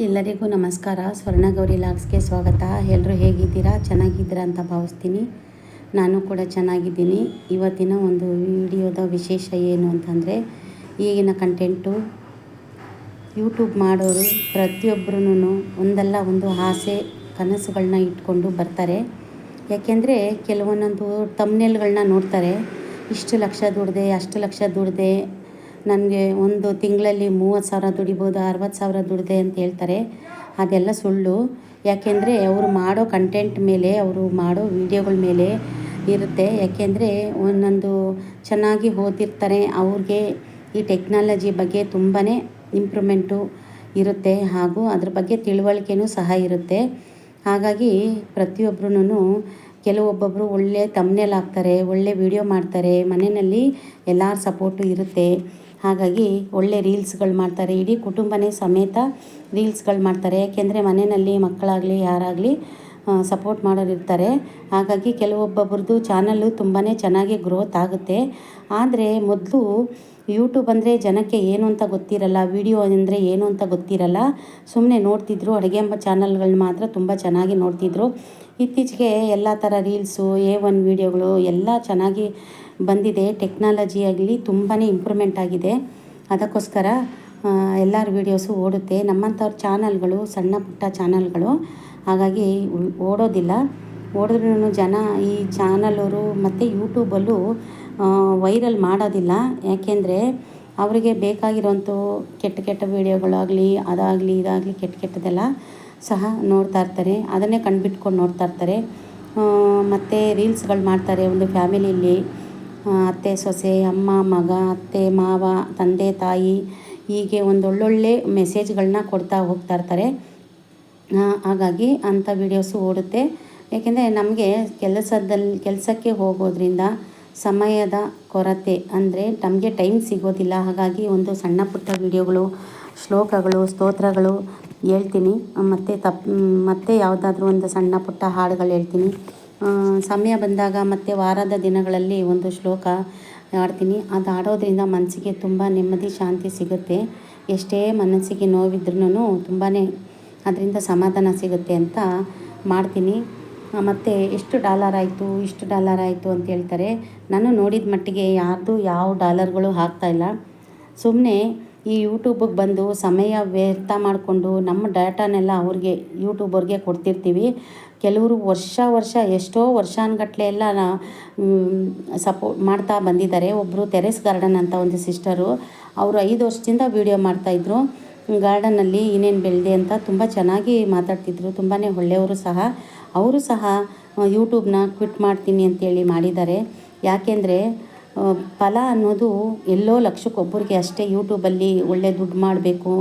ಎಲ್ಲರಿಗೂ ನಮಸ್ಕಾರ. ಸ್ವರ್ಣಗೌರಿ ಲಾಗ್ಸ್ಗೆ ಸ್ವಾಗತ. ಎಲ್ಲರೂ ಹೇಗಿದ್ದೀರಾ? ಚೆನ್ನಾಗಿದ್ದೀರಾ ಅಂತ ಭಾವಿಸ್ತೀನಿ. ನಾನು ಕೂಡ ಚೆನ್ನಾಗಿದ್ದೀನಿ. ಇವತ್ತಿನ ಒಂದು ವಿಡಿಯೋದ ವಿಶೇಷ ಏನು ಅಂತಂದರೆ, ಈಗಿನ ಕಂಟೆಂಟು ಯೂಟ್ಯೂಬ್ ಮಾಡೋರು ಪ್ರತಿಯೊಬ್ಬರೂ ಒಂದಲ್ಲ ಒಂದು ಆಸೆ ಕನಸುಗಳನ್ನ ಇಟ್ಕೊಂಡು ಬರ್ತಾರೆ. ಯಾಕೆಂದರೆ ಕೆಲವೊಂದೊಂದು ತಮ್ನೇಲ್ಗಳನ್ನ ನೋಡ್ತಾರೆ. ಇಷ್ಟು ಲಕ್ಷ ದುಡ್ದೆ, ಅಷ್ಟು ಲಕ್ಷ ದುಡ್ದೆ, ನನಗೆ ಒಂದು ತಿಂಗಳಲ್ಲಿ 30,000 ದುಡಿಬೋದು, 60,000 ದುಡ್ದೆ ಅಂತ ಹೇಳ್ತಾರೆ. ಅದೆಲ್ಲ ಸುಳ್ಳು. ಯಾಕೆಂದರೆ ಅವರು ಮಾಡೋ ಕಂಟೆಂಟ್ ಮೇಲೆ, ಅವರು ಮಾಡೋ ವೀಡಿಯೋಗಳ ಮೇಲೆ ಇರುತ್ತೆ. ಯಾಕೆಂದರೆ ಒಂದೊಂದು ಚೆನ್ನಾಗಿ ಓದಿರ್ತಾರೆ. ಅವ್ರಿಗೆ ಈ ಟೆಕ್ನಾಲಜಿ ಬಗ್ಗೆ ತುಂಬಾ ಇಂಪ್ರೂವ್ಮೆಂಟು ಇರುತ್ತೆ, ಹಾಗೂ ಅದ್ರ ಬಗ್ಗೆ ತಿಳುವಳಿಕೆಯೂ ಸಹ ಇರುತ್ತೆ. ಹಾಗಾಗಿ ಪ್ರತಿಯೊಬ್ಬರೂ ಕೆಲವೊಬ್ಬೊಬ್ಬರು ಒಳ್ಳೆ ತಮ್ನೇಲ್ ಹಾಕ್ತಾರೆ, ಒಳ್ಳೆ ವೀಡಿಯೋ ಮಾಡ್ತಾರೆ, ಮನೆಯಲ್ಲಿ ಎಲ್ಲರ ಸಪೋರ್ಟು ಇರುತ್ತೆ. ಹಾಗಾಗಿ ಒಳ್ಳೆ ರೀಲ್ಸ್ಗಳು ಮಾಡ್ತಾರೆ, ಇಡೀ ಕುಟುಂಬನೇ ಸಮೇತ ರೀಲ್ಸ್ಗಳು ಮಾಡ್ತಾರೆ. ಯಾಕೆಂದರೆ ಮನೆಯಲ್ಲಿ ಮಕ್ಕಳಾಗಲಿ ಯಾರಾಗಲಿ ಸಪೋರ್ಟ್ ಮಾಡೋರು ಇರ್ತಾರೆ. ಹಾಗಾಗಿ ಕೆಲವೊಬ್ಬೊಬ್ರದ್ದು ಚಾನಲ್ಲು ತುಂಬಾ ಚೆನ್ನಾಗಿ ಗ್ರೋತ್ ಆಗುತ್ತೆ. ಆದರೆ ಮೊದಲು ಯೂಟ್ಯೂಬ್ ಅಂದರೆ ಜನಕ್ಕೆ ಏನು ಅಂತ ಗೊತ್ತಿರಲ್ಲ, ವೀಡಿಯೋ ಅಂದರೆ ಏನು ಅಂತ ಗೊತ್ತಿರಲ್ಲ. ಸುಮ್ಮನೆ ನೋಡ್ತಿದ್ರು. ಅಡುಗೆ ಎಂಬ ಚಾನಲ್ಗಳನ್ನ ಮಾತ್ರ ತುಂಬ ಚೆನ್ನಾಗಿ ನೋಡ್ತಿದ್ರು. ಇತ್ತೀಚೆಗೆ ಎಲ್ಲ ಥರ ರೀಲ್ಸು, A1 ವೀಡಿಯೋಗಳು ಎಲ್ಲ ಚೆನ್ನಾಗಿ ಬಂದಿದೆ. ಟೆಕ್ನಾಲಜಿ ಆಗಲಿ ತುಂಬಾ ಇಂಪ್ರೂವ್ಮೆಂಟ್ ಆಗಿದೆ. ಅದಕ್ಕೋಸ್ಕರ ಎಲ್ಲರ ವೀಡಿಯೋಸು ಓಡುತ್ತೆ. ನಮ್ಮಂಥವ್ರ ಚಾನಲ್ಗಳು ಸಣ್ಣ ಪುಟ್ಟ ಚಾನಲ್ಗಳು, ಹಾಗಾಗಿ ಓಡೋದಿಲ್ಲ. ಓಡಿದ್ರೂ ಜನ ಈ ಚಾನಲವರು ಮತ್ತು ಯೂಟ್ಯೂಬಲ್ಲೂ ವೈರಲ್ ಮಾಡೋದಿಲ್ಲ. ಯಾಕೆಂದರೆ ಅವರಿಗೆ ಬೇಕಾಗಿರೋಂಥ ಕೆಟ್ಟ ಕೆಟ್ಟ ವೀಡಿಯೋಗಳಾಗಲಿ, ಅದಾಗಲಿ ಇದಾಗಲಿ ಕೆಟ್ಟದೆಲ್ಲ ಸಹ ನೋಡ್ತಾ ಇರ್ತಾರೆ. ಅದನ್ನೇ ಕಂಡುಬಿಟ್ಕೊಂಡು ನೋಡ್ತಾ ಇರ್ತಾರೆ. ಮತ್ತು ರೀಲ್ಸ್ಗಳು ಮಾಡ್ತಾರೆ. ಒಂದು ಫ್ಯಾಮಿಲಿಯಲ್ಲಿ ಅತ್ತೆ ಸೊಸೆ, ಅಮ್ಮ ಮಗ, ಅತ್ತೆ ಮಾವ, ತಂದೆ ತಾಯಿ, ಹೀಗೆ ಒಂದೊಳ್ಳೊಳ್ಳೆ ಮೆಸೇಜ್ಗಳನ್ನ ಕೊಡ್ತಾ ಹೋಗ್ತಾ ಇರ್ತಾರೆ. ಹಾಗಾಗಿ ಅಂಥ ವೀಡಿಯೋಸು ಓಡುತ್ತೆ. ಏಕೆಂದರೆ ನಮಗೆ ಕೆಲಸಕ್ಕೆ ಹೋಗೋದ್ರಿಂದ ಸಮಯದ ಕೊರತೆ, ಅಂದರೆ ನಮಗೆ ಟೈಮ್ ಸಿಗೋದಿಲ್ಲ. ಹಾಗಾಗಿ ಒಂದು ಸಣ್ಣ ಪುಟ್ಟ ವೀಡಿಯೋಗಳು, ಶ್ಲೋಕಗಳು, ಸ್ತೋತ್ರಗಳು ಹೇಳ್ತೀನಿ. ಮತ್ತು ಯಾವುದಾದ್ರೂ ಒಂದು ಸಣ್ಣ ಪುಟ್ಟ ಹಾಡುಗಳು ಹೇಳ್ತೀನಿ. ಸಮಯ ಬಂದಾಗ ಮತ್ತು ವಾರದ ದಿನಗಳಲ್ಲಿ ಒಂದು ಶ್ಲೋಕ ಹಾಡ್ತೀನಿ. ಅದು ಹಾಡೋದ್ರಿಂದ ಮನಸ್ಸಿಗೆ ತುಂಬ ನೆಮ್ಮದಿ, ಶಾಂತಿ ಸಿಗುತ್ತೆ. ಎಷ್ಟೇ ಮನಸ್ಸಿಗೆ ನೋವಿದ್ರೂ ತುಂಬಾ ಅದರಿಂದ ಸಮಾಧಾನ ಸಿಗುತ್ತೆ ಅಂತ ಮಾಡ್ತೀನಿ. ಮತ್ತು ಎಷ್ಟು ಡಾಲರ್ ಆಯಿತು, ಇಷ್ಟು ಡಾಲರ್ ಆಯಿತು ಅಂತ ಹೇಳ್ತಾರೆ. ನಾನು ನೋಡಿದ ಮಟ್ಟಿಗೆ ಯಾರ್ದು ಯಾವ ಡಾಲರ್ಗಳು ಆಗ್ತಾಯಿಲ್ಲ. ಸುಮ್ಮನೆ ಈ ಯೂಟ್ಯೂಬಿಗೆ ಬಂದು ಸಮಯ ವ್ಯರ್ಥ ಮಾಡಿಕೊಂಡು ನಮ್ಮ ಡಾಟಾನೆಲ್ಲ ಯೂಟ್ಯೂಬರ್ಗೆ ಕೊಡ್ತಿರ್ತೀವಿ. ಕೆಲವರು ವರ್ಷ ಎಷ್ಟೋ ವರ್ಷಾನುಗಟ್ಲೆ ಎಲ್ಲ ಸಪೋರ್ಟ್ ಮಾಡ್ತಾ ಬಂದಿದ್ದಾರೆ. ಒಬ್ಬರು ಟೆರೆಸ್ ಗಾರ್ಡನ್ ಅಂತ ಒಂದು ಸಿಸ್ಟರು, ಅವರು 5 ವರ್ಷದಿಂದ ವೀಡಿಯೋ ಮಾಡ್ತಾಯಿದ್ರು. ಗಾರ್ಡನಲ್ಲಿ ಏನೇನು ಬೆಳೆದೆ ಅಂತ ತುಂಬ ಚೆನ್ನಾಗಿ ಮಾತಾಡ್ತಿದ್ರು. ತುಂಬಾ ಒಳ್ಳೆಯವರು ಸಹ. ಅವರು ಸಹ ಯೂಟ್ಯೂಬ್ನ ಕ್ವಿಟ್ ಮಾಡ್ತೀನಿ ಅಂತೇಳಿ ಮಾಡಿದ್ದಾರೆ. ಯಾಕೆಂದರೆ ಫಲ ಅನ್ನೋದು ಎಲ್ಲೋ ಲಕ್ಷಕ್ಕೊಬ್ಬರಿಗೆ ಅಷ್ಟೇ ಯೂಟ್ಯೂಬಲ್ಲಿ ಒಳ್ಳೆ ದುಡ್ಡು ಮಾಡಬೇಕು,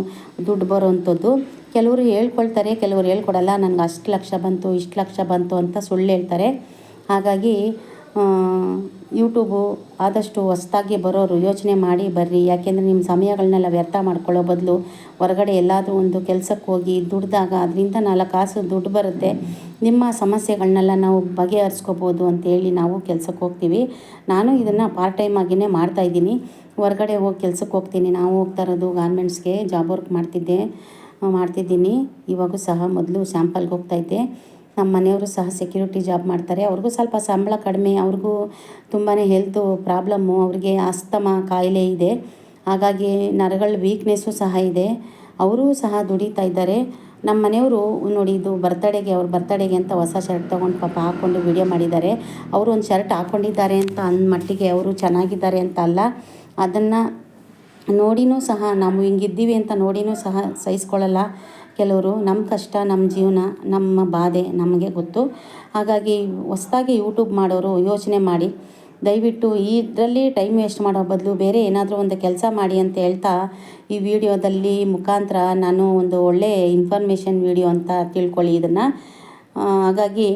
ದುಡ್ಡು ಬರೋವಂಥದ್ದು. ಕೆಲವರು ಹೇಳ್ಕೊಳ್ತಾರೆ, ಕೆಲವರು ಹೇಳ್ಕೊಡಲ್ಲ. ನನಗೆ ಅಷ್ಟು ಲಕ್ಷ ಬಂತು, ಇಷ್ಟು ಲಕ್ಷ ಬಂತು ಅಂತ ಸುಳ್ಳು ಹೇಳ್ತಾರೆ. ಹಾಗಾಗಿ ಯೂಟ್ಯೂಬು ಆದಷ್ಟು ಹೊಸ್ದಾಗಿ ಬರೋರು ಯೋಚನೆ ಮಾಡಿ ಬರ್ರಿ. ಯಾಕೆಂದರೆ ನಿಮ್ಮ ಸಮಯಗಳನ್ನೆಲ್ಲ ವ್ಯರ್ಥ ಮಾಡ್ಕೊಳ್ಳೋ ಬದಲು ಹೊರಗಡೆ ಎಲ್ಲಾದರೂ ಒಂದು ಕೆಲಸಕ್ಕೆ ಹೋಗಿ ದುಡ್ದಾಗ ಅದರಿಂದ 4 ಕಾಸು ದುಡ್ಡು ಬರುತ್ತೆ. ನಿಮ್ಮ ಸಮಸ್ಯೆಗಳನ್ನೆಲ್ಲ ನಾವು ಬಗೆಹರಿಸ್ಕೋಬೋದು ಅಂತೇಳಿ ನಾವು ಕೆಲಸಕ್ಕೆ ಹೋಗ್ತೀವಿ. ನಾನು ಇದನ್ನು ಪಾರ್ಟ್ ಟೈಮ್ ಆಗಿಯೇ ಮಾಡ್ತಾಯಿದ್ದೀನಿ. ಹೊರಗಡೆ ಹೋಗಿ ಕೆಲಸಕ್ಕೆ ಹೋಗ್ತೀನಿ. ನಾವು ಹೋಗ್ತಾ ಇರೋದು ಗಾರ್ಮೆಂಟ್ಸ್ಗೆ ಜಾಬ್ ವರ್ಕ್ ಮಾಡ್ತಿದ್ದೀನಿ. ಇವಾಗೂ ಸಹ ಮೊದಲು ಸ್ಯಾಂಪಲ್ಗೆ ಹೋಗ್ತಾಯಿದ್ದೆ. ನಮ್ಮ ಮನೆಯವರು ಸಹ ಸೆಕ್ಯೂರಿಟಿ ಜಾಬ್ ಮಾಡ್ತಾರೆ. ಅವ್ರಿಗೂ ಸ್ವಲ್ಪ ಸಂಬಳ ಕಡಿಮೆ. ಅವ್ರಿಗೂ ತುಂಬಾ ಹೆಲ್ತು ಪ್ರಾಬ್ಲಮ್ಮು. ಅವ್ರಿಗೆ ಆಸ್ತಮಾ ಕಾಯಿಲೆ ಇದೆ. ಹಾಗಾಗಿ ನರಗಳ ವೀಕ್ನೆಸ್ಸು ಸಹ ಇದೆ. ಅವರೂ ಸಹ ದುಡಿತಾ ಇದ್ದಾರೆ. ನಮ್ಮ ಮನೆಯವರು ನೋಡಿ, ಇದು ಅವ್ರ ಬರ್ತಡೆಗೆ ಅಂತ ಹೊಸ ಶರ್ಟ್ ತೊಗೊಂಡು ಪಾಪ ಹಾಕ್ಕೊಂಡು ವೀಡಿಯೋ ಮಾಡಿದ್ದಾರೆ. ಅವರು ಒಂದು ಶರ್ಟ್ ಹಾಕ್ಕೊಂಡಿದ್ದಾರೆ ಅಂತ ಅಂದ ಮಟ್ಟಿಗೆ ಅವರು ಚೆನ್ನಾಗಿದ್ದಾರೆ ಅಂತ ಅಲ್ಲ. ಅದನ್ನು ನೋಡಿನೂ ಸಹ ನಾವು ಹಿಂಗಿದ್ದೀವಿ ಅಂತ ನೋಡಿನೂ ಸಹ ಸಹಿಸ್ಕೊಳ್ಳಲ್ಲ ಕೆಲವರು. ನಮ್ಮ ಕಷ್ಟ, ನಮ್ಮ ಜೀವನ, ನಮ್ಮ ಬಾಧೆ ನಮಗೆ ಗೊತ್ತು. ಹಾಗಾಗಿ ಹೊಸ್ದಾಗಿ ಯೂಟ್ಯೂಬ್ ಮಾಡೋರು ಯೋಚನೆ ಮಾಡಿ, ದಯವಿಟ್ಟು ಇದರಲ್ಲಿ ಟೈಮ್ ವೇಸ್ಟ್ ಮಾಡೋ ಬದಲು ಬೇರೆ ಏನಾದರೂ ಒಂದು ಕೆಲಸ ಮಾಡಿ ಅಂತ ಹೇಳ್ತಾ, ಈ ವಿಡಿಯೋದಲ್ಲಿ ಮುಖಾಂತರ ನಾನು ಒಂದು ಒಳ್ಳೆ ಇನ್ಫಾರ್ಮೇಷನ್ ವಿಡಿಯೋ ಅಂತ ತಿಳ್ಕೊಳ್ಳಿ ಇದನ್ನು. ಹಾಗಾಗಿ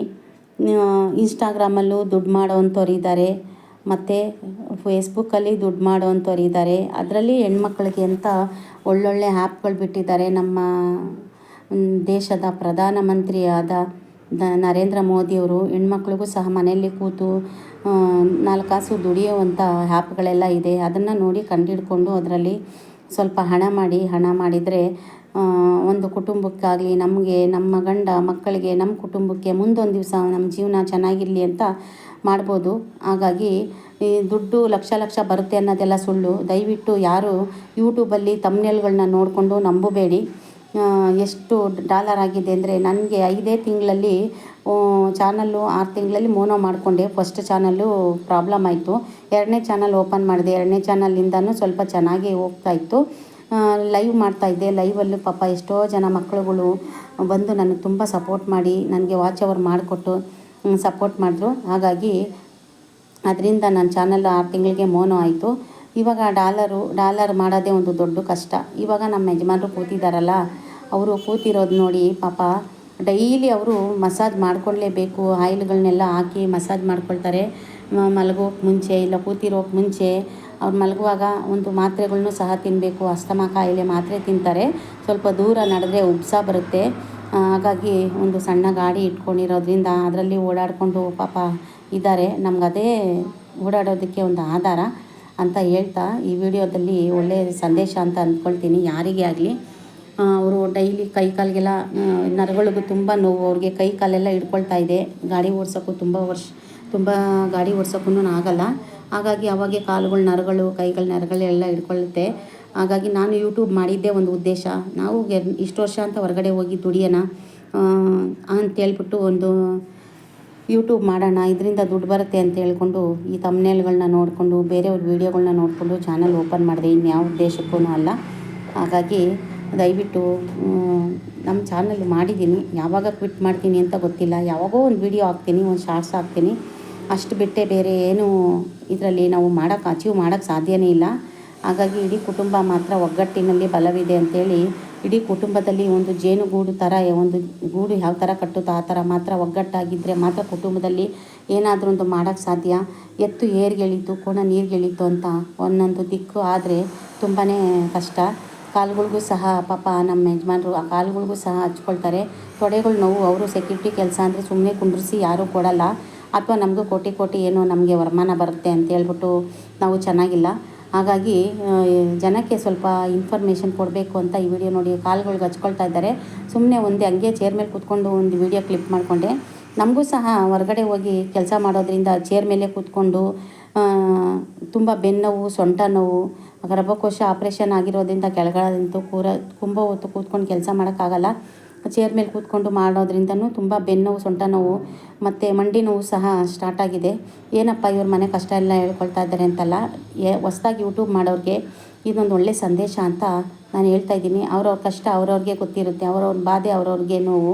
ಇನ್ಸ್ಟಾಗ್ರಾಮಲ್ಲೂ ದುಡ್ಡು ಮಾಡೋವಂಥವ್ರು ಇದ್ದಾರೆ, ಮತ್ತು ಫೇಸ್ಬುಕ್ಕಲ್ಲಿ ದುಡ್ಡು ಮಾಡೋವಂಥವ್ರು ಇದ್ದಾರೆ. ಅದರಲ್ಲಿ ಹೆಣ್ಮಕ್ಳಿಗೆ ಅಂತ ಒಳ್ಳೊಳ್ಳೆ ಆ್ಯಪ್ಗಳು ಬಿಟ್ಟಿದ್ದಾರೆ. ನಮ್ಮ ದೇಶದ ಪ್ರಧಾನಮಂತ್ರಿಯಾದ ನರೇಂದ್ರ ಮೋದಿಯವರು ಹೆಣ್ಮಕ್ಳಿಗೂ ಸಹ ಮನೆಯಲ್ಲಿ ಕೂತು 4 ಕಾಸು ದುಡಿಯುವಂಥ ಆ್ಯಪ್ಗಳೆಲ್ಲ ಇದೆ. ಅದನ್ನು ನೋಡಿ ಕಂಡುಹಿಡ್ಕೊಂಡು ಅದರಲ್ಲಿ ಸ್ವಲ್ಪ ಹಣ ಮಾಡಿದರೆ ಒಂದು ಕುಟುಂಬಕ್ಕಾಗಲಿ, ನಮಗೆ, ನಮ್ಮ ಗಂಡ ಮಕ್ಕಳಿಗೆ, ನಮ್ಮ ಕುಟುಂಬಕ್ಕೆ ಮುಂದೊಂದು ದಿವಸ ನಮ್ಮ ಜೀವನ ಚೆನ್ನಾಗಿರಲಿ ಅಂತ ಮಾಡ್ಬೋದು. ಹಾಗಾಗಿ ಈ ದುಡ್ಡು ಲಕ್ಷ ಲಕ್ಷ ಬರುತ್ತೆ ಅನ್ನೋದೆಲ್ಲ ಸುಳ್ಳು. ದಯವಿಟ್ಟು ಯಾರು ಯೂಟ್ಯೂಬಲ್ಲಿ ತಮ್ನೇಲ್ಗಳನ್ನ ನೋಡಿಕೊಂಡು ನಂಬಬೇಡಿ. ಎಷ್ಟು ಡಾಲರ್ ಆಗಿದೆ ಅಂದರೆ, ನನಗೆ 5 ತಿಂಗಳಲ್ಲಿ ಚಾನಲ್ಲು 6 ತಿಂಗಳಲ್ಲಿ ಮೋನೋ ಮಾಡಿಕೊಂಡೆ. ಫಸ್ಟ್ ಚಾನಲ್ಲು ಪ್ರಾಬ್ಲಮ್ ಆಯಿತು. 2ನೇ ಚಾನಲ್ ಓಪನ್ ಮಾಡಿದೆ. 2ನೇ ಚಾನಲಿಂದನೂ ಸ್ವಲ್ಪ ಚೆನ್ನಾಗಿ ಹೋಗ್ತಾಯಿತ್ತು. ಲೈವ್ ಮಾಡ್ತಾಯಿದ್ದೆ. ಲೈವಲ್ಲೂ ಪಾಪ ಎಷ್ಟೋ ಜನ ಮಕ್ಕಳುಗಳು ಬಂದು ನನಗೆ ತುಂಬ ಸಪೋರ್ಟ್ ಮಾಡಿ, ನನಗೆ ವಾಚ್ ಅವರ್ ಮಾಡಿಕೊಟ್ಟು ಸಪೋರ್ಟ್ ಮಾಡಿದ್ರು. ಹಾಗಾಗಿ ಅದರಿಂದ ನನ್ನ ಚಾನಲ್ 6 ತಿಂಗಳಿಗೆ ಮೋನೋ ಆಯಿತು. ಇವಾಗ ಡಾಲರ್ ಮಾಡೋದೇ ಒಂದು ದೊಡ್ಡ ಕಷ್ಟ. ಇವಾಗ ನಮ್ಮ ಯಜಮಾನರು ಕೂತಿದ್ದಾರಲ್ಲ, ಅವರು ಕೂತಿರೋದು ನೋಡಿ ಪಾಪ ಡೈಲಿ ಅವರು ಮಸಾಜ್ ಮಾಡ್ಕೊಳ್ಳೇಬೇಕು. ಆಯಿಲ್ಗಳನ್ನೆಲ್ಲ ಹಾಕಿ ಮಸಾಜ್ ಮಾಡ್ಕೊಳ್ತಾರೆ. ಮಲಗೋಕೆ ಮುಂಚೆ ಇಲ್ಲ ಕೂತಿರೋಕೆ ಮುಂಚೆ. ಅವ್ರು ಮಲಗುವಾಗ ಒಂದು ಮಾತ್ರೆಗಳ್ನೂ ಸಹ ತಿನ್ನಬೇಕು. ಅಸ್ತಮಾ ಕಾಯಿಲೆ ಮಾತ್ರೆ ತಿಂತಾರೆ. ಸ್ವಲ್ಪ ದೂರ ನಡೆದ್ರೆ ಉಬ್ಸ ಬರುತ್ತೆ. ಹಾಗಾಗಿ ಒಂದು ಸಣ್ಣ ಗಾಡಿ ಇಟ್ಕೊಂಡಿರೋದ್ರಿಂದ ಅದರಲ್ಲಿ ಓಡಾಡಿಕೊಂಡು ಪಾಪ ಇದ್ದಾರೆ. ನಮಗದೇ ಓಡಾಡೋದಕ್ಕೆ ಒಂದು ಆಧಾರ ಅಂತ ಹೇಳ್ತಾ ಈ ವಿಡಿಯೋದಲ್ಲಿ ಒಳ್ಳೆಯ ಸಂದೇಶ ಅಂತ ಅಂದ್ಕೊಳ್ತೀನಿ. ಯಾರಿಗೇ ಆಗಲಿ ಅವರು ಡೈಲಿ ಕೈ ಕಾಲಿಗೆಲ್ಲ ನರಗಳಿಗೂ ತುಂಬ ನೋವು. ಅವ್ರಿಗೆ ಕೈ ಕಾಲೆಲ್ಲ ಹಿಡ್ಕೊಳ್ತಾ ಇದೆ. ಗಾಡಿ ಓಡ್ಸೋಕ್ಕೂ ತುಂಬ ಗಾಡಿ ಓಡ್ಸೋಕ್ಕೂ ಆಗಲ್ಲ. ಹಾಗಾಗಿ ಅವಾಗೆ ಕಾಲುಗಳ ನರಗಳು, ಕೈಗಳ ನರಗಳೆಲ್ಲ ಹಿಡ್ಕೊಳ್ಳುತ್ತೆ. ಹಾಗಾಗಿ ನಾನು ಯೂಟ್ಯೂಬ್ ಮಾಡಿದ್ದೇ ಒಂದು ಉದ್ದೇಶ. ನಾವು ಇಷ್ಟು ವರ್ಷ ಅಂತ ಹೊರಗಡೆ ಹೋಗಿ ದುಡಿಯೋಣ ಅಂತೇಳ್ಬಿಟ್ಟು ಒಂದು ಯೂಟ್ಯೂಬ್ ಮಾಡೋಣ, ಇದರಿಂದ ದುಡ್ಡು ಬರುತ್ತೆ ಅಂತ ಹೇಳ್ಕೊಂಡು ಈ ತಮ್ನೇಲ್ಗಳನ್ನ ನೋಡಿಕೊಂಡು, ಬೇರೆಯವ್ರ ವೀಡಿಯೋಗಳನ್ನ ನೋಡಿಕೊಂಡು ಚಾನಲ್ ಓಪನ್ ಮಾಡಿದೆ. ಇನ್ಯಾವ ಉದ್ದೇಶಕ್ಕೂ ಅಲ್ಲ. ಹಾಗಾಗಿ ದಯವಿಟ್ಟು ನಮ್ಮ ಚಾನಲ್ ಮಾಡಿದ್ದೀನಿ. ಯಾವಾಗ ಕ್ವಿಟ್ ಮಾಡ್ತೀನಿ ಅಂತ ಗೊತ್ತಿಲ್ಲ. ಯಾವಾಗೋ ಒಂದು ವೀಡಿಯೋ ಹಾಕ್ತೀನಿ, ಒಂದು ಶಾರ್ಟ್ಸ್ ಹಾಕ್ತೀನಿ. ಅಷ್ಟು ಬಿಟ್ಟೆ ಬೇರೆ ಏನು ಇದರಲ್ಲಿ ನಾವು ಅಚೀವ್ ಮಾಡೋಕ್ಕೆ ಸಾಧ್ಯವೇ ಇಲ್ಲ. ಹಾಗಾಗಿ ಇಡೀ ಕುಟುಂಬ ಮಾತ್ರ ಒಗ್ಗಟ್ಟಿನಲ್ಲಿ ಬಲವಿದೆ ಅಂಥೇಳಿ, ಇಡೀ ಕುಟುಂಬದಲ್ಲಿ ಒಂದು ಜೇನುಗೂಡು ಥರ ಒಂದು ಗೂಡು ಯಾವ ಥರ ಕಟ್ಟುತ್ತೋ ಆ ಥರ ಮಾತ್ರ ಒಗ್ಗಟ್ಟಾಗಿದ್ದರೆ ಮಾತ್ರ ಕುಟುಂಬದಲ್ಲಿ ಏನಾದರೂ ಒಂದು ಮಾಡೋಕ್ಕೆ ಸಾಧ್ಯ. ಎತ್ತು ಏರ್ಗೆಳೀತು, ಕೋಣ ನೀರ್ಗೆಳೀತು ಅಂತ ಒಂದೊಂದು ದಿಕ್ಕು ಆದರೆ ತುಂಬಾ ಕಷ್ಟ. ಕಾಲುಗಳಿಗೂ ಸಹ ಪಾಪ ನಮ್ಮ ಯಜಮಾನರು ಆ ಕಾಲುಗಳಿಗೂ ಸಹ ಹಚ್ಕೊಳ್ತಾರೆ. ತೊಡೆಗಳು ನೋವು. ಅವರು ಸೆಕ್ಯೂರಿಟಿ ಕೆಲಸ ಅಂದರೆ ಸುಮ್ಮನೆ ಕುಂಡ್ರಿಸಿ ಯಾರೂ ಕೊಡಲ್ಲ. ಅಥವಾ ನಮಗೂ ಕೋಟಿ ಏನೋ ನಮಗೆ ವರಮಾನ ಬರುತ್ತೆ ಅಂತ ಹೇಳ್ಬಿಟ್ಟು ನಾವು ಚೆನ್ನಾಗಿಲ್ಲ. ಹಾಗಾಗಿ ಜನಕ್ಕೆ ಸ್ವಲ್ಪ ಇನ್ಫಾರ್ಮೇಷನ್ ಕೊಡಬೇಕು ಅಂತ ಈ ವಿಡಿಯೋ ನೋಡಿ ಕಾಲುಗಳ್ಗೆ ಹಚ್ಕೊಳ್ತಾ ಇದ್ದಾರೆ. ಸುಮ್ಮನೆ ಒಂದೇ ಹಂಗೆ ಚೇರ್ ಮೇಲೆ ಕೂತ್ಕೊಂಡು ಒಂದು ವಿಡಿಯೋ ಕ್ಲಿಪ್ ಮಾಡಿಕೊಂಡೆ. ನಮಗೂ ಸಹ ಹೊರಗಡೆ ಹೋಗಿ ಕೆಲಸ ಮಾಡೋದ್ರಿಂದ ಚೇರ್ ಮೇಲೆ ಕೂತ್ಕೊಂಡು ತುಂಬ ಬೆನ್ನೋವು, ಸೊಂಟ ನೋವು, ಗರ್ಭಕೋಶ ಆಪ್ರೇಷನ್ ಆಗಿರೋದ್ರಿಂದ ಕೆಳಗಡೆಂತೂ ತುಂಬ ಹೊತ್ತು ಕೂತ್ಕೊಂಡು ಕೆಲಸ ಮಾಡೋಕ್ಕಾಗಲ್ಲ. ಚೇರ್ ಮೇಲೆ ಕೂತ್ಕೊಂಡು ಮಾಡೋದ್ರಿಂದನೂ ತುಂಬ ಬೆನ್ನೋವು, ಸೊಂಟ ನೋವು ಮತ್ತು ಮಂಡಿ ನೋವು ಸಹ ಸ್ಟಾರ್ಟ್ ಆಗಿದೆ. ಏನಪ್ಪ ಇವ್ರ ಮನೆ ಕಷ್ಟ ಎಲ್ಲ ಹೇಳ್ಕೊಳ್ತಾ ಇದ್ದಾರೆ ಅಂತಲ್ಲ, ಹೊಸ್ದಾಗಿ ಯೂಟ್ಯೂಬ್ ಮಾಡೋರಿಗೆ ಇದೊಂದು ಒಳ್ಳೆಯ ಸಂದೇಶ ಅಂತ ನಾನು ಹೇಳ್ತಾ ಇದ್ದೀನಿ. ಅವ್ರವ್ರ ಕಷ್ಟ ಅವ್ರವ್ರಿಗೆ ಗೊತ್ತಿರುತ್ತೆ. ಅವ್ರವ್ರ ಬಾಧೆ ಅವ್ರವ್ರಿಗೆ ನೋವು.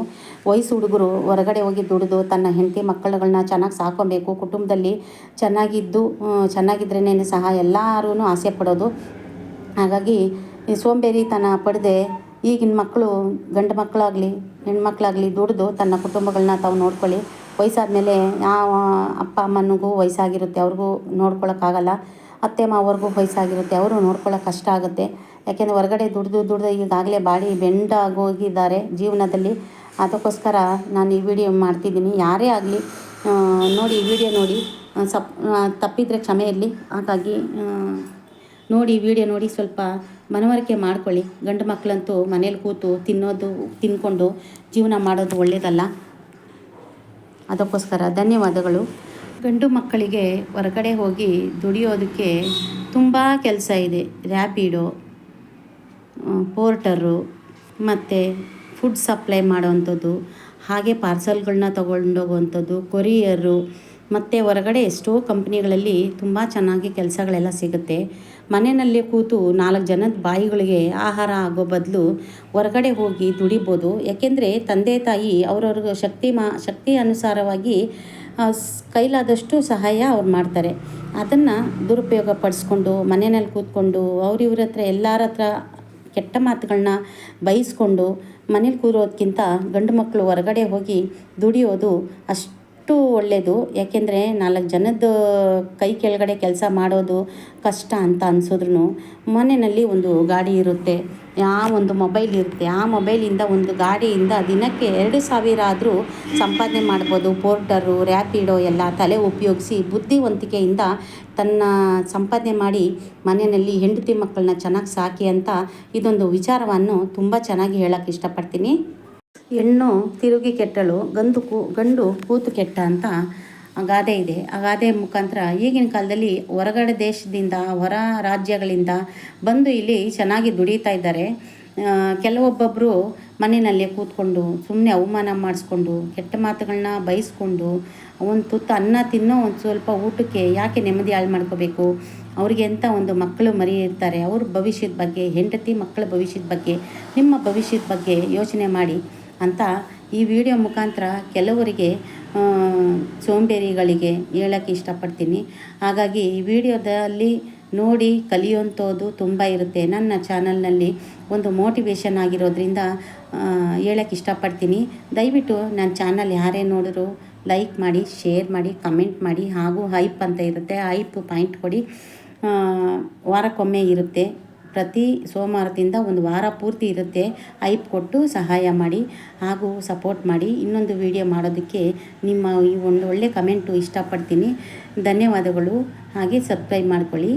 ವಯಸ್ಸು ಹುಡುಗರು ಹೊರಗಡೆ ಹೋಗಿ ದುಡಿದು ತನ್ನ ಹೆಂಡತಿ ಮಕ್ಕಳುಗಳನ್ನ ಚೆನ್ನಾಗಿ ಸಾಕೊಬೇಕು. ಕುಟುಂಬದಲ್ಲಿ ಚೆನ್ನಾಗಿದ್ರೇ ಸಹ ಎಲ್ಲರೂ ಆಸೆ ಪಡೋದು. ಹಾಗಾಗಿ ಸೋಂಬೇರಿತನ ಪಡೆದೆ ಈಗಿನ ಮಕ್ಕಳು, ಗಂಡು ಮಕ್ಕಳಾಗಲಿ ಹೆಣ್ಮಕ್ಳಾಗಲಿ ದುಡಿದು ತನ್ನ ಕುಟುಂಬಗಳನ್ನ ತಾವು ನೋಡ್ಕೊಳ್ಳಿ. ವಯಸ್ಸಾದ ಮೇಲೆ ಯಾವ ಅಪ್ಪ ಅಮ್ಮನಿಗೂ ವಯಸ್ಸಾಗಿರುತ್ತೆ, ಅವ್ರಿಗೂ ನೋಡ್ಕೊಳ್ಳೋಕ್ಕಾಗಲ್ಲ. ಅತ್ತೆ ಮಾವವ್ರಿಗೂ ವಯಸ್ಸಾಗಿರುತ್ತೆ, ಅವರು ನೋಡ್ಕೊಳ್ಳೋಕೆ ಕಷ್ಟ ಆಗುತ್ತೆ. ಯಾಕೆಂದರೆ ಹೊರಗಡೆ ದುಡ್ದು ಈಗಾಗಲೇ ಬಾಡಿ ಬೆಂಡಾಗೋಗಿದ್ದಾರೆ ಜೀವನದಲ್ಲಿ. ಅದಕ್ಕೋಸ್ಕರ ನಾನು ಈ ವಿಡಿಯೋ ಮಾಡ್ತಿದ್ದೀನಿ. ಯಾರೇ ಆಗಲಿ ನೋಡಿ, ಈ ವಿಡಿಯೋ ನೋಡಿ ತಪ್ಪಿದರೆ ಕ್ಷಮೆ ಇರಲಿ. ಹಾಗಾಗಿ ನೋಡಿ, ವಿಡಿಯೋ ನೋಡಿ ಸ್ವಲ್ಪ ಮನವರಿಕೆ ಮಾಡ್ಕೊಳ್ಳಿ. ಗಂಡು ಮಕ್ಕಳಂತೂ ಮನೇಲಿ ಕೂತು ತಿನ್ಕೊಂಡು ಜೀವನ ಮಾಡೋದು ಒಳ್ಳೆಯದಲ್ಲ. ಅದಕ್ಕೋಸ್ಕರ ಧನ್ಯವಾದಗಳು. ಗಂಡು ಮಕ್ಕಳಿಗೆ ಹೊರಗಡೆ ಹೋಗಿ ದುಡಿಯೋದಕ್ಕೆ ತುಂಬ ಕೆಲಸ ಇದೆ. ರ್ಯಾಪಿಡೋ, ಪೋರ್ಟರು ಮತ್ತು ಫುಡ್ ಸಪ್ಲೈ ಮಾಡೋವಂಥದ್ದು, ಹಾಗೆ ಪಾರ್ಸಲ್ಗಳನ್ನ ತೊಗೊಂಡೋಗುವಂಥದ್ದು, ಕೊರಿಯರು ಮತ್ತು ಹೊರಗಡೆ ಎಷ್ಟೋ ಕಂಪ್ನಿಗಳಲ್ಲಿ ತುಂಬ ಚೆನ್ನಾಗಿ ಕೆಲಸಗಳೆಲ್ಲ ಸಿಗುತ್ತೆ. ಮನೆಯಲ್ಲೇ ಕೂತು 4 ಜನದ ಬಾಯಿಗಳಿಗೆ ಆಹಾರ ಆಗೋ ಬದಲು ಹೊರಗಡೆ ಹೋಗಿ ದುಡಿಬೋದು. ಯಾಕೆಂದರೆ ತಂದೆ ತಾಯಿ ಅವ್ರವ್ರಿಗೆ ಶಕ್ತಿ ಅನುಸಾರವಾಗಿ ಕೈಲಾದಷ್ಟು ಸಹಾಯ ಅವ್ರು ಮಾಡ್ತಾರೆ. ಅದನ್ನು ದುರುಪಯೋಗ ಪಡಿಸ್ಕೊಂಡು ಮನೆಯಲ್ಲಿ ಕೂತ್ಕೊಂಡು ಇವ್ರ ಹತ್ರ ಎಲ್ಲರ ಹತ್ರ ಕೆಟ್ಟ ಮಾತುಗಳನ್ನ ಬೈಸ್ಕೊಂಡು ಮನೇಲಿ ಕೂರೋದಕ್ಕಿಂತ ಗಂಡು ಮಕ್ಕಳು ಹೊರಗಡೆ ಹೋಗಿ ದುಡಿಯೋದು ಒಳ್ಳೆಯದು. ಯಾಕೆಂದರೆ 4 ಜನದ ಕೈ ಕೆಳಗಡೆ ಕೆಲಸ ಮಾಡೋದು ಕಷ್ಟ ಅಂತ ಅನ್ಸಿದ್ರೂ ಮನೆಯಲ್ಲಿ ಒಂದು ಗಾಡಿ ಇರುತ್ತೆ, ಒಂದು ಮೊಬೈಲ್ ಇರುತ್ತೆ. ಆ ಮೊಬೈಲಿಂದ ಒಂದು ಗಾಡಿಯಿಂದ ದಿನಕ್ಕೆ 2,000 ಆದರೂ ಸಂಪಾದನೆ ಮಾಡ್ಬೋದು. ಪೋರ್ಟರು, ರ್ಯಾಪಿಡೋ ಎಲ್ಲ ತಲೆ ಉಪಯೋಗಿಸಿ ಬುದ್ಧಿವಂತಿಕೆಯಿಂದ ತನ್ನ ಸಂಪಾದನೆ ಮಾಡಿ ಮನೆಯಲ್ಲಿ ಹೆಂಡತಿ ಮಕ್ಕಳನ್ನ ಚೆನ್ನಾಗಿ ಸಾಕಿ ಅಂತ ಇದೊಂದು ವಿಚಾರವನ್ನು ತುಂಬ ಚೆನ್ನಾಗಿ ಹೇಳೋಕ್ಕೆ ಇಷ್ಟಪಡ್ತೀನಿ. ಹೆಣ್ಣು ತಿರುಗಿ ಕೆಟ್ಟಳು, ಗಂಡು ಕೂತು ಕೆಟ್ಟ ಅಂತ ಗಾದೆ ಇದೆ. ಆ ಗಾದೆ ಮುಖಾಂತರ ಈಗಿನ ಕಾಲದಲ್ಲಿ ಹೊರಗಡೆ ದೇಶದಿಂದ, ಹೊರ ರಾಜ್ಯಗಳಿಂದ ಬಂದು ಇಲ್ಲಿ ಚೆನ್ನಾಗಿ ದುಡಿತಾ ಇದ್ದಾರೆ. ಕೆಲವೊಬ್ಬೊಬ್ಬರು ಮನೆಯಲ್ಲೇ ಕೂತ್ಕೊಂಡು ಸುಮ್ಮನೆ ಅವಮಾನ ಮಾಡಿಸ್ಕೊಂಡು ಕೆಟ್ಟ ಮಾತುಗಳನ್ನ ಬಯಸ್ಕೊಂಡು ಒಂದು ತುತ್ತು ಅನ್ನ ತಿನ್ನೋ ಒಂದು ಸ್ವಲ್ಪ ಊಟಕ್ಕೆ ಯಾಕೆ ನೆಮ್ಮದಿ ಹಾಳು ಮಾಡ್ಕೋಬೇಕು? ಅವ್ರಿಗೆ ಅಂತ ಒಂದು ಮಕ್ಕಳು ಮರಿ ಇರ್ತಾರೆ. ಅವ್ರ ಭವಿಷ್ಯದ ಬಗ್ಗೆ, ಹೆಂಡತಿ ಮಕ್ಕಳ ಭವಿಷ್ಯದ ಬಗ್ಗೆ, ನಿಮ್ಮ ಭವಿಷ್ಯದ ಬಗ್ಗೆ ಯೋಚನೆ ಮಾಡಿ ಅಂತ ಈ ವಿಡಿಯೋ ಮುಖಾಂತರ ಕೆಲವರಿಗೆ ಸೋಂಬೇರಿಗಳಿಗೆ ಹೇಳೋಕ್ಕೆ ಇಷ್ಟಪಡ್ತೀನಿ. ಹಾಗಾಗಿ ಈ ವಿಡಿಯೋದಲ್ಲಿ ನೋಡಿ ಕಲಿಯುವಂಥದ್ದು ತುಂಬ ಇರುತ್ತೆ. ನನ್ನ ಚಾನಲ್ನಲ್ಲಿ ಒಂದು ಮೋಟಿವೇಶನ್ ಆಗಿರೋದ್ರಿಂದ ಹೇಳೋಕ್ಕೆ ಇಷ್ಟಪಡ್ತೀನಿ. ದಯವಿಟ್ಟು ನನ್ನ ಚಾನಲ್ ಯಾರೇ ನೋಡಿದ್ರು ಲೈಕ್ ಮಾಡಿ, ಶೇರ್ ಮಾಡಿ, ಕಮೆಂಟ್ ಮಾಡಿ. ಹಾಗೂ ಹೈಪ್ ಅಂತ ಇರುತ್ತೆ, ಹೈಪ್ ಪಾಯಿಂಟ್ ಕೊಡಿ. ವಾರಕ್ಕೊಮ್ಮೆ ಇರುತ್ತೆ, ಪ್ರತಿ ಸೋಮವಾರದಿಂದ ಒಂದು ವಾರ ಪೂರ್ತಿ ಇರುತ್ತೆ. ಹೈಪ್ ಕೊಟ್ಟು ಸಹಾಯ ಮಾಡಿ ಹಾಗೂ ಸಪೋರ್ಟ್ ಮಾಡಿ. ಇನ್ನೊಂದು ವಿಡಿಯೋ ಮಾಡೋದಕ್ಕೆ ನಿಮ್ಮ ಈ ಒಂದು ಒಳ್ಳೆ ಕಮೆಂಟು ಇಷ್ಟಪಡ್ತೀನಿ. ಧನ್ಯವಾದಗಳು. ಹಾಗೆ ಸಬ್ಸ್ಕ್ರೈಬ್ ಮಾಡ್ಕೊಳ್ಳಿ.